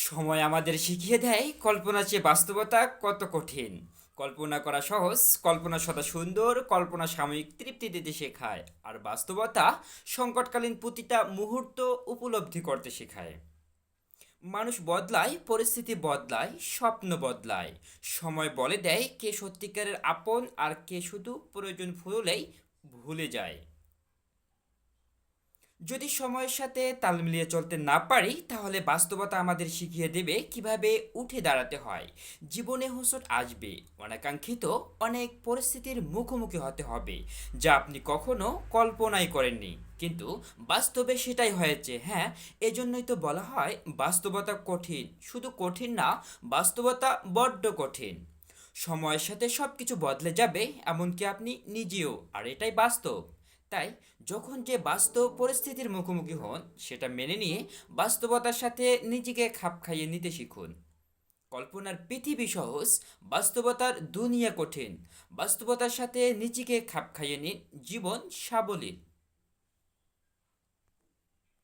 সময় আমাদের শিখিয়ে দেয় কল্পনার চেয়ে বাস্তবতা কত কঠিন। কল্পনা করা সহজ, কল্পনা সদা সুন্দর, কল্পনা সাময়িক তৃপ্তি দিতে শেখায়, আর বাস্তবতা সংকটকালীন প্রতিটা মুহূর্ত উপলব্ধি করতে শেখায়। মানুষ বদলায়, পরিস্থিতি বদলায়, স্বপ্ন বদলায়। সময় বলে দেয় কে সত্যিকারের আপন আর কে শুধু প্রয়োজন ফুরলেই ভুলে যায়। যদি সময়ের সাথে তাল মিলিয়ে চলতে না পারি, তাহলে বাস্তবতা আমাদের শিখিয়ে দেবে কিভাবে উঠে দাঁড়াতে হয়। জীবনে হোঁচট আসবে, অনাকাঙ্ক্ষিত অনেক পরিস্থিতির মুখোমুখি হতে হবে, যা আপনি কখনো কল্পনাই করেননি, কিন্তু বাস্তবে সেটাই হয়েছে। হ্যাঁ, এজন্যই তো বলা হয় বাস্তবতা কঠিন, শুধু কঠিন না, বাস্তবতা বড্ড কঠিন। সময়ের সাথে সব কিছু বদলে যাবে, এমনকি আপনি নিজেও, আর এটাই বাস্তব। তাই যখন যে বাস্তব পরিস্থিতির মুখোমুখি হন, সেটা মেনে নিয়ে বাস্তবতার সাথে নিজেকে খাপ খাইয়ে নিতে শিখুন। কল্পনার পৃথিবী সহজ, বাস্তবতার দুনিয়া কঠিন। বাস্তবতার সাথে নিজেকে খাপ খাইয়ে নিন, জীবন সাবলীল।